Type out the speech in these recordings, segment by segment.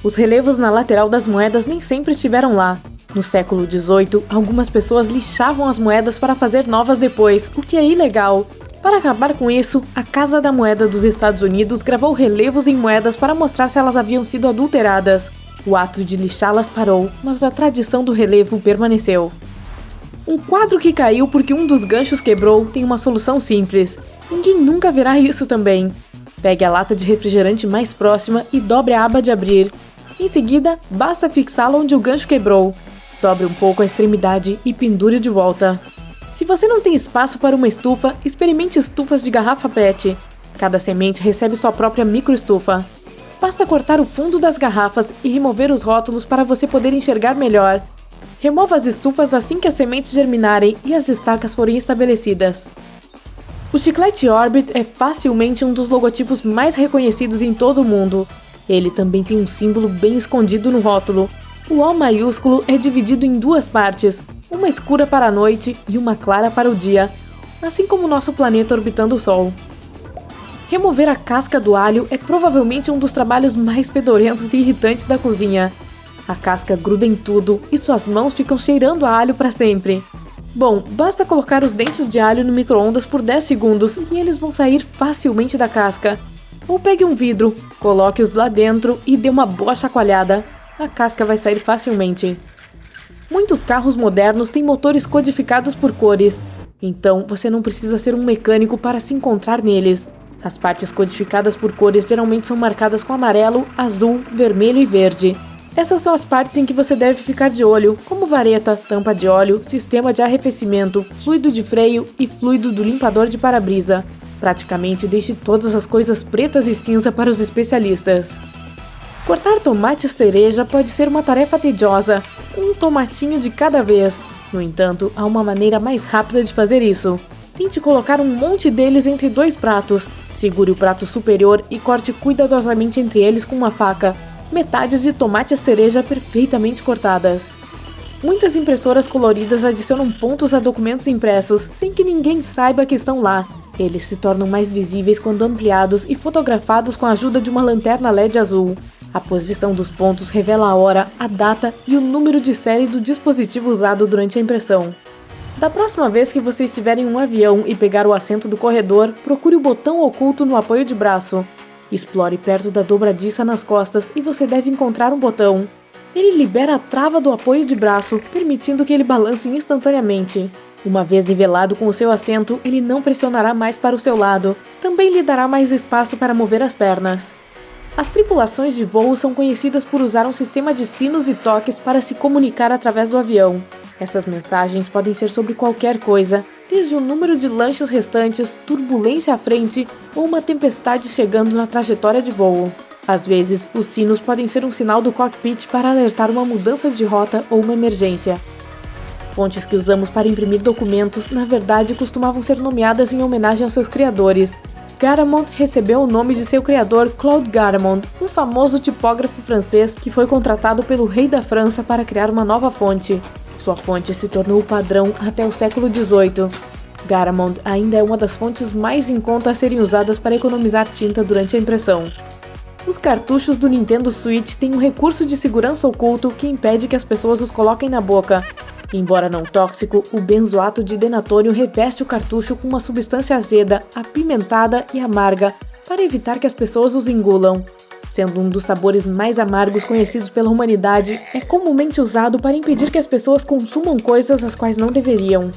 Os relevos na lateral das moedas nem sempre estiveram lá. No século XVIII, algumas pessoas lixavam as moedas para fazer novas depois, o que é ilegal. Para acabar com isso, a Casa da Moeda dos Estados Unidos gravou relevos em moedas para mostrar se elas haviam sido adulteradas. O ato de lixá-las parou, mas a tradição do relevo permaneceu. Um quadro que caiu porque um dos ganchos quebrou tem uma solução simples. Ninguém nunca verá isso também. Pegue a lata de refrigerante mais próxima e dobre a aba de abrir. Em seguida, basta fixá-la onde o gancho quebrou. Dobre um pouco a extremidade e pendure de volta. Se você não tem espaço para uma estufa, experimente estufas de garrafa PET. Cada semente recebe sua própria microestufa. Basta cortar o fundo das garrafas e remover os rótulos para você poder enxergar melhor. Remova as estufas assim que as sementes germinarem e as estacas forem estabelecidas. O chiclete Orbit é facilmente um dos logotipos mais reconhecidos em todo o mundo. Ele também tem um símbolo bem escondido no rótulo. O O maiúsculo é dividido em duas partes, uma escura para a noite e uma clara para o dia, assim como o nosso planeta orbitando o Sol. Remover a casca do alho é provavelmente um dos trabalhos mais fedorentos e irritantes da cozinha. A casca gruda em tudo e suas mãos ficam cheirando a alho para sempre. Bom, basta colocar os dentes de alho no micro-ondas por 10 segundos e eles vão sair facilmente da casca. Ou pegue um vidro, coloque-os lá dentro e dê uma boa chacoalhada. A casca vai sair facilmente. Muitos carros modernos têm motores codificados por cores, então você não precisa ser um mecânico para se encontrar neles. As partes codificadas por cores geralmente são marcadas com amarelo, azul, vermelho e verde. Essas são as partes em que você deve ficar de olho, como vareta, tampa de óleo, sistema de arrefecimento, fluido de freio e fluido do limpador de para-brisa. Praticamente deixe todas as coisas pretas e cinza para os especialistas. Cortar tomate cereja pode ser uma tarefa tediosa, um tomatinho de cada vez. No entanto, há uma maneira mais rápida de fazer isso. Tente colocar um monte deles entre dois pratos. Segure o prato superior e corte cuidadosamente entre eles com uma faca. Metades de tomate cereja perfeitamente cortadas. Muitas impressoras coloridas adicionam pontos a documentos impressos sem que ninguém saiba que estão lá. Eles se tornam mais visíveis quando ampliados e fotografados com a ajuda de uma lanterna LED azul. A posição dos pontos revela a hora, a data e o número de série do dispositivo usado durante a impressão. Da próxima vez que você estiver em um avião e pegar o assento do corredor, procure o botão oculto no apoio de braço. Explore perto da dobradiça nas costas e você deve encontrar um botão. Ele libera a trava do apoio de braço, permitindo que ele balance instantaneamente. Uma vez nivelado com o seu assento, ele não pressionará mais para o seu lado. Também lhe dará mais espaço para mover as pernas. As tripulações de voo são conhecidas por usar um sistema de sinos e toques para se comunicar através do avião. Essas mensagens podem ser sobre qualquer coisa, desde o número de lanches restantes, turbulência à frente ou uma tempestade chegando na trajetória de voo. Às vezes, os sinos podem ser um sinal do cockpit para alertar uma mudança de rota ou uma emergência. Fontes que usamos para imprimir documentos, na verdade, costumavam ser nomeadas em homenagem aos seus criadores. Garamond recebeu o nome de seu criador Claude Garamond, um famoso tipógrafo francês que foi contratado pelo rei da França para criar uma nova fonte. Sua fonte se tornou o padrão até o século XVIII. Garamond ainda é uma das fontes mais em conta a serem usadas para economizar tinta durante a impressão. Os cartuchos do Nintendo Switch têm um recurso de segurança oculto que impede que as pessoas os coloquem na boca. Embora não tóxico, o benzoato de denatônio reveste o cartucho com uma substância azeda, apimentada e amarga para evitar que as pessoas os engulam. Sendo um dos sabores mais amargos conhecidos pela humanidade, é comumente usado para impedir que as pessoas consumam coisas as quais não deveriam.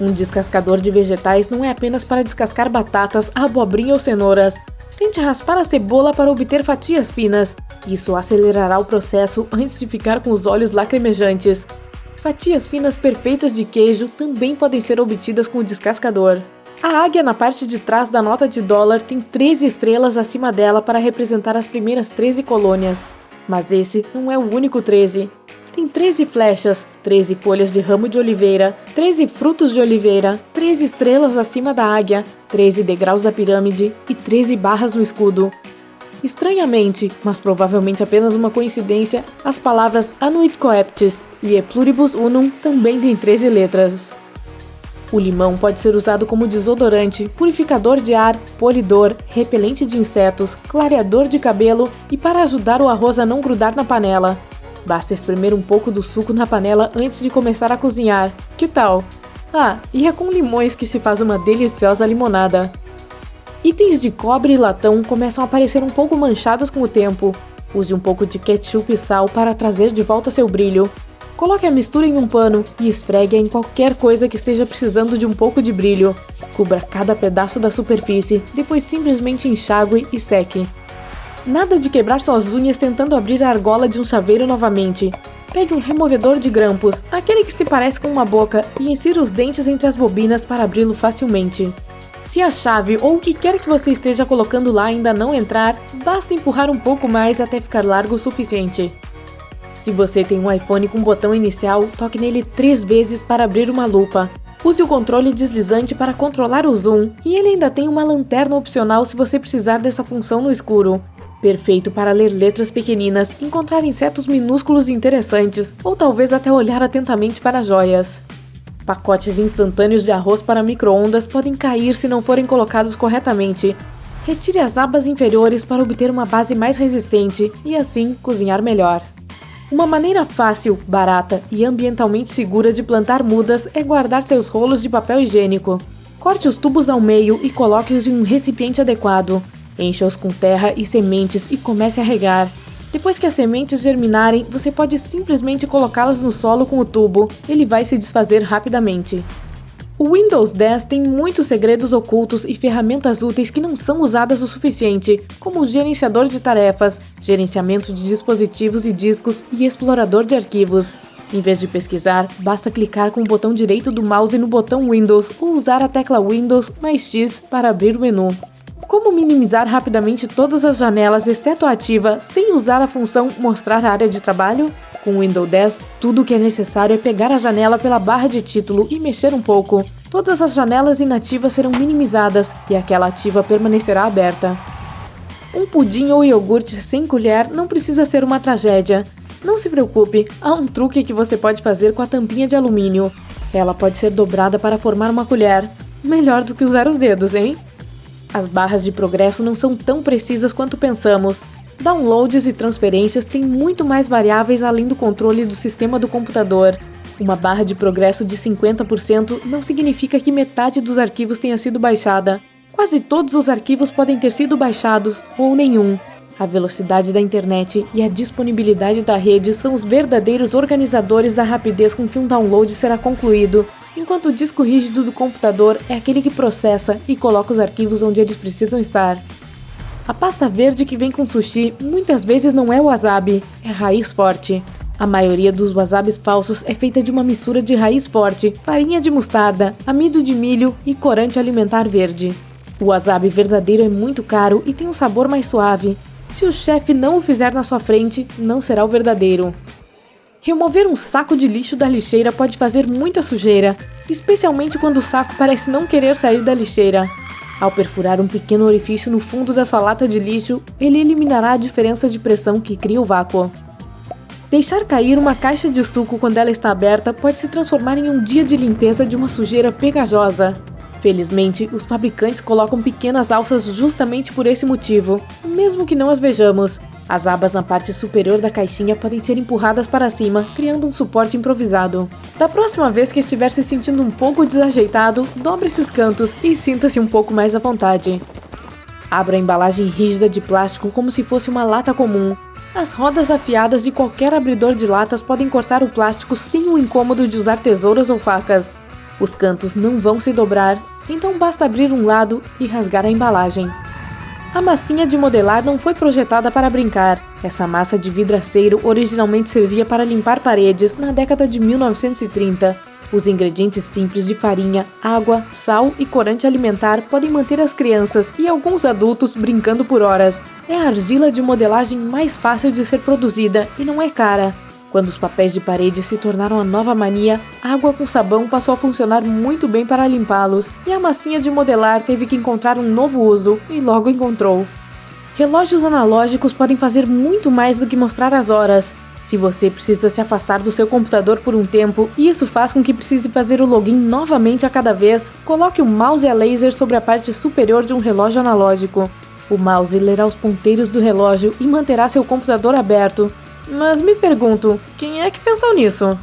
Um descascador de vegetais não é apenas para descascar batatas, abobrinha ou cenouras. Tente raspar a cebola para obter fatias finas. Isso acelerará o processo antes de ficar com os olhos lacrimejantes. Fatias finas perfeitas de queijo também podem ser obtidas com o descascador. A águia na parte de trás da nota de dólar tem 13 estrelas acima dela para representar as primeiras 13 colônias. Mas esse não é o único 13. Tem 13 flechas, 13 folhas de ramo de oliveira, 13 frutos de oliveira, 13 estrelas acima da águia, 13 degraus da pirâmide e 13 barras no escudo. Estranhamente, mas provavelmente apenas uma coincidência, as palavras Annuit Coeptis e E Pluribus Unum também têm 13 letras. O limão pode ser usado como desodorante, purificador de ar, polidor, repelente de insetos, clareador de cabelo e para ajudar o arroz a não grudar na panela. Basta espremer um pouco do suco na panela antes de começar a cozinhar. Que tal? Ah, e é com limões que se faz uma deliciosa limonada. Itens de cobre e latão começam a aparecer um pouco manchados com o tempo. Use um pouco de ketchup e sal para trazer de volta seu brilho. Coloque a mistura em um pano e esfregue-a em qualquer coisa que esteja precisando de um pouco de brilho. Cubra cada pedaço da superfície, depois simplesmente enxague e seque. Nada de quebrar suas unhas tentando abrir a argola de um chaveiro novamente. Pegue um removedor de grampos, aquele que se parece com uma boca, e insira os dentes entre as bobinas para abri-lo facilmente. Se a chave ou o que quer que você esteja colocando lá ainda não entrar, basta empurrar um pouco mais até ficar largo o suficiente. Se você tem um iPhone com botão inicial, toque nele 3 vezes para abrir uma lupa. Use o controle deslizante para controlar o zoom, e ele ainda tem uma lanterna opcional se você precisar dessa função no escuro. Perfeito para ler letras pequeninas, encontrar insetos minúsculos e interessantes, ou talvez até olhar atentamente para joias. Pacotes instantâneos de arroz para micro-ondas podem cair se não forem colocados corretamente. Retire as abas inferiores para obter uma base mais resistente e assim cozinhar melhor. Uma maneira fácil, barata e ambientalmente segura de plantar mudas é guardar seus rolos de papel higiênico. Corte os tubos ao meio e coloque-os em um recipiente adequado. Encha-os com terra e sementes e comece a regar. Depois que as sementes germinarem, você pode simplesmente colocá-las no solo com o tubo. Ele vai se desfazer rapidamente. O Windows 10 tem muitos segredos ocultos e ferramentas úteis que não são usadas o suficiente, como o gerenciador de tarefas, gerenciamento de dispositivos e discos e explorador de arquivos. Em vez de pesquisar, basta clicar com o botão direito do mouse no botão Windows ou usar a tecla Windows mais X para abrir o menu. Como minimizar rapidamente todas as janelas, exceto a ativa, sem usar a função Mostrar área de trabalho? Com o Windows 10, tudo o que é necessário é pegar a janela pela barra de título e mexer um pouco. Todas as janelas inativas serão minimizadas e aquela ativa permanecerá aberta. Um pudim ou iogurte sem colher não precisa ser uma tragédia. Não se preocupe, há um truque que você pode fazer com a tampinha de alumínio. Ela pode ser dobrada para formar uma colher. Melhor do que usar os dedos, hein? As barras de progresso não são tão precisas quanto pensamos. Downloads e transferências têm muito mais variáveis além do controle do sistema do computador. Uma barra de progresso de 50% não significa que metade dos arquivos tenha sido baixada. Quase todos os arquivos podem ter sido baixados, ou nenhum. A velocidade da internet e a disponibilidade da rede são os verdadeiros organizadores da rapidez com que um download será concluído, enquanto o disco rígido do computador é aquele que processa e coloca os arquivos onde eles precisam estar. A pasta verde que vem com sushi muitas vezes não é wasabi, é raiz forte. A maioria dos wasabis falsos é feita de uma mistura de raiz forte, farinha de mostarda, amido de milho e corante alimentar verde. O wasabi verdadeiro é muito caro e tem um sabor mais suave. Se o chefe não o fizer na sua frente, não será o verdadeiro. Remover um saco de lixo da lixeira pode fazer muita sujeira, especialmente quando o saco parece não querer sair da lixeira. Ao perfurar um pequeno orifício no fundo da sua lata de lixo, ele eliminará a diferença de pressão que cria o vácuo. Deixar cair uma caixa de suco quando ela está aberta pode se transformar em um dia de limpeza de uma sujeira pegajosa. Felizmente, os fabricantes colocam pequenas alças justamente por esse motivo, mesmo que não as vejamos. As abas na parte superior da caixinha podem ser empurradas para cima, criando um suporte improvisado. Da próxima vez que estiver se sentindo um pouco desajeitado, dobre esses cantos e sinta-se um pouco mais à vontade. Abra a embalagem rígida de plástico como se fosse uma lata comum. As rodas afiadas de qualquer abridor de latas podem cortar o plástico sem o incômodo de usar tesouras ou facas. Os cantos não vão se dobrar, então basta abrir um lado e rasgar a embalagem. A massinha de modelar não foi projetada para brincar. Essa massa de vidraceiro originalmente servia para limpar paredes na década de 1930. Os ingredientes simples de farinha, água, sal e corante alimentar podem manter as crianças e alguns adultos brincando por horas. É a argila de modelagem mais fácil de ser produzida e não é cara. Quando os papéis de parede se tornaram a nova mania, água com sabão passou a funcionar muito bem para limpá-los e a massinha de modelar teve que encontrar um novo uso e logo encontrou. Relógios analógicos podem fazer muito mais do que mostrar as horas. Se você precisa se afastar do seu computador por um tempo e isso faz com que precise fazer o login novamente a cada vez, coloque o mouse a laser sobre a parte superior de um relógio analógico. O mouse lerá os ponteiros do relógio e manterá seu computador aberto. Mas me pergunto, quem é que pensou nisso?